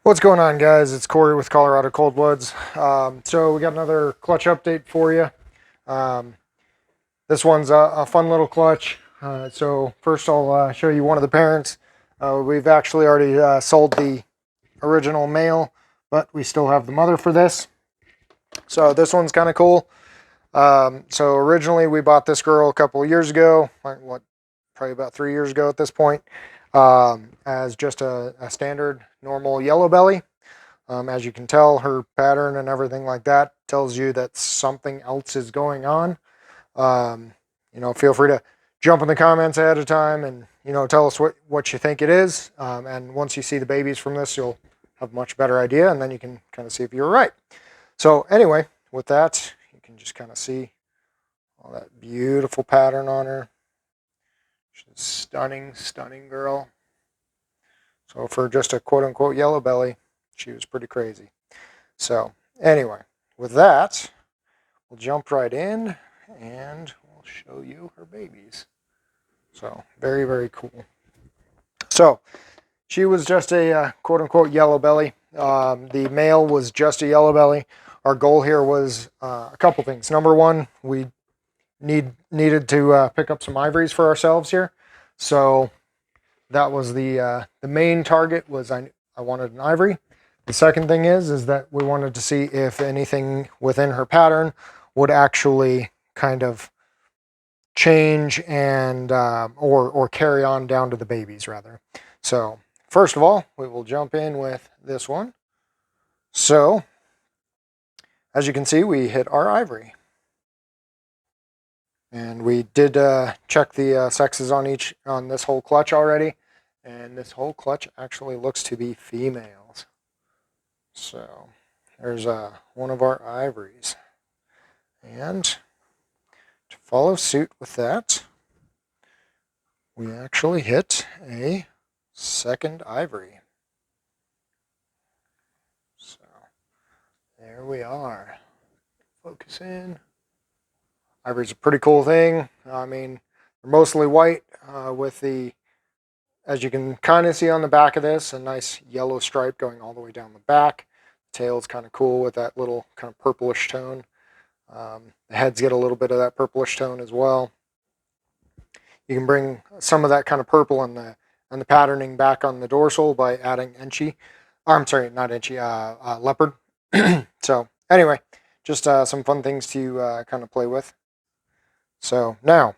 What's going on, guys? It's Corey with Colorado Coldwoods. So we got another clutch update for you. Um, this one's a fun little clutch. So first, I'll show you one of the parents. We've actually already sold the original male, but we still have the mother for this. So this one's kind of cool. So originally we bought this girl a couple of years ago, probably about 3 years ago at this point, as just a standard normal Yellowbelly. As you can tell, her pattern and everything like that tells you that something else is going on. Um, Feel free to jump in the comments ahead of time and tell us what you think it is. And once you see the babies from this, you'll have a much better idea, and then you can kind of see if you were right. So anyway, with that, you can just kind of see all that beautiful pattern on her. She's a stunning, stunning girl. So for just a quote unquote yellow belly, she was pretty crazy. So anyway, with that, we'll jump right in and we'll show you her babies. So very, very cool. So she was just a quote unquote yellow belly. The male was just a yellow belly. Our goal here was a couple things. Number one, we needed to pick up some ivories for ourselves here. So that was the main target. Was I wanted an ivory. The second thing is that we wanted to see if anything within her pattern would actually kind of change and or carry on down to the babies rather. So first of all, we will jump in with this one. So as you can see, we hit our ivory. And we did check the sexes on this whole clutch already, and this whole clutch actually looks to be females. So there's one of our ivories, and to follow suit with that, we actually hit a second ivory. So there we are. Focus in. Ivory's a pretty cool thing. I mean, they're mostly white with the, as you can kind of see on the back of this, a nice yellow stripe going all the way down the back. The tail's kind of cool with that little kind of purplish tone. The heads get a little bit of that purplish tone as well. You can bring some of that kind of purple and the patterning back on the dorsal by adding enchi. I'm sorry, not enchi, leopard. So anyway, just some fun things to kind of play with. So now,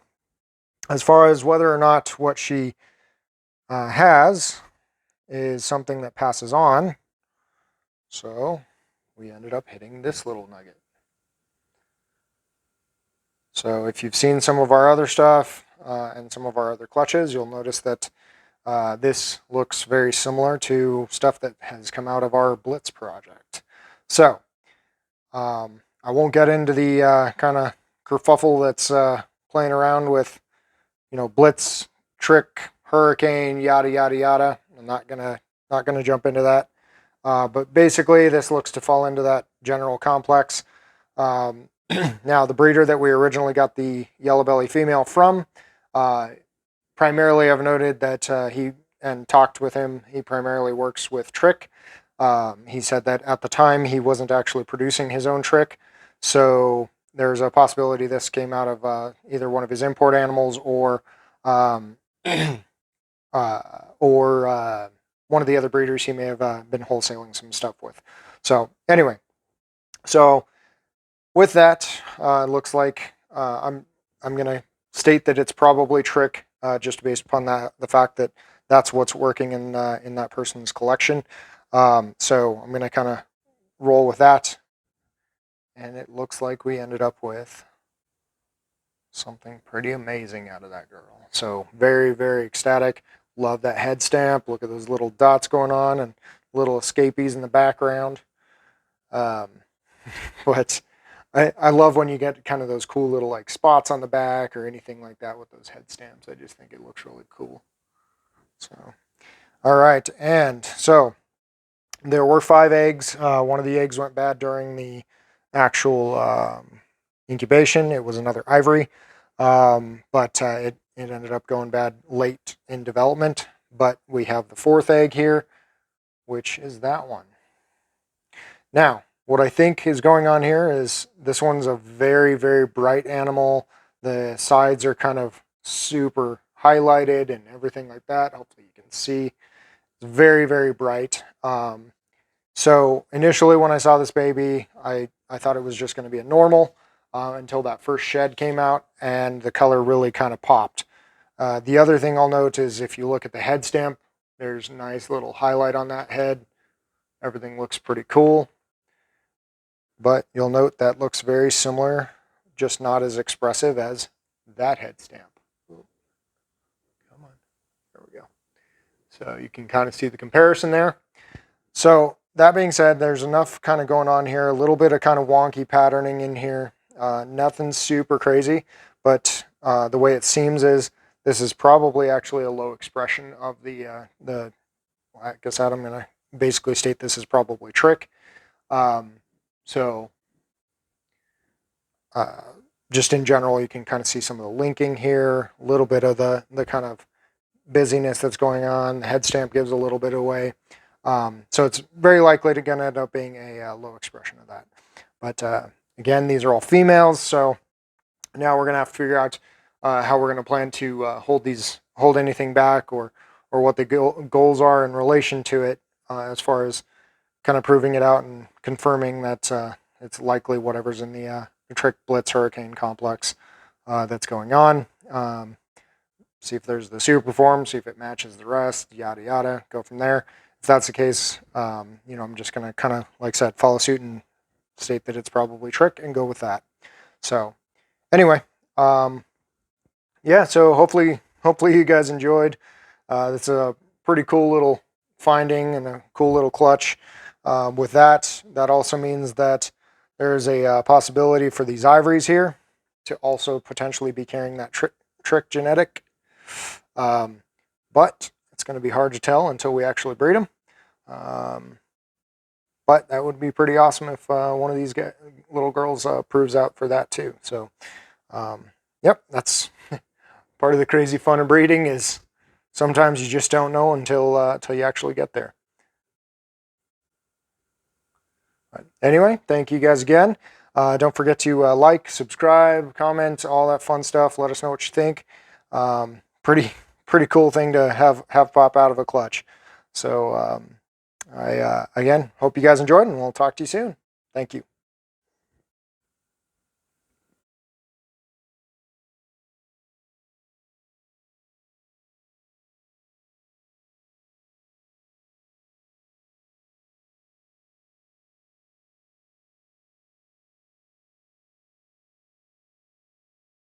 as far as whether or not what she has is something that passes on, so we ended up hitting this little nugget. So if you've seen some of our other stuff and some of our other clutches, you'll notice that this looks very similar to stuff that has come out of our Blitz project. So I won't get into the kind of kerfuffle that's playing around with, Blitz, trick, hurricane, yada yada yada. I'm not gonna jump into that. But basically, this looks to fall into that general complex. Now, the breeder that we originally got the yellow belly female from, primarily I've noted that he and talked with him. He primarily works with trick. He said that at the time he wasn't actually producing his own trick, so there's a possibility this came out of either one of his import animals um, or one of the other breeders he may have been wholesaling some stuff with. So anyway, so with that, it looks like I'm gonna state that it's probably trick, just based upon the fact that that's what's working in that person's collection. So I'm gonna kind of roll with that, and it looks like we ended up with something pretty amazing out of that girl. So very, very ecstatic. Love that head stamp. Look at those little dots going on and little escapees in the background. Um, but I love when you get kind of those cool little like spots on the back or anything like that with those head stamps. I just think it looks really cool. So, all right. And so there were 5 eggs. One of the eggs went bad during the actual incubation. It was another ivory, but it ended up going bad late in development. But we have the 4th egg here. which is that one. Now, what I think is going on here is this one's a very, very bright animal. The sides are kind of super highlighted and everything like that. Hopefully you can see. It's very, very bright. So initially when I saw this baby, I thought it was just going to be a normal until that first shed came out and the color really kind of popped. The other thing I'll note is if you look at the head stamp, there's a nice little highlight on that head. Everything looks pretty cool. But you'll note that looks very similar, just not as expressive as that head stamp. Ooh, come on, there we go. So you can kind of see the comparison there. So that being said, there's enough kind of going on here, a little bit of kind of wonky patterning in here. Nothing super crazy, but the way it seems is this is probably actually a low expression of the I guess I'm going to basically state this is probably trick. So just in general, you can kind of see some of the linking here, a little bit of the kind of busyness that's going on. The head stamp gives a little bit away. So it's very likely to going to end up being a low expression of that. But again, these are all females, so now we're going to have to figure out how we're going to plan to hold anything back, or what the goals are in relation to it, as far as kind of proving it out and confirming that it's likely whatever's in the Trick Blitz Hurricane complex that's going on. See if there's the super perform, see if it matches the rest, yada yada, go from there. If that's the case, I'm just going to kind of, like I said, follow suit and state that it's probably trick and go with that. So anyway, yeah, so hopefully you guys enjoyed. It's a pretty cool little finding and a cool little clutch. With that also means that there's a possibility for these ivories here to also potentially be carrying that trick genetic. But it's going to be hard to tell until we actually breed them. But that would be pretty awesome if one of these little girls proves out for that too. So, yep, that's part of the crazy fun of breeding, is sometimes you just don't know until you actually get there. But anyway, thank you guys again. Don't forget to like, subscribe, comment, all that fun stuff. Let us know what you think. Pretty cool thing to have pop out of a clutch. So I again hope you guys enjoyed, and we'll talk to you soon. Thank you.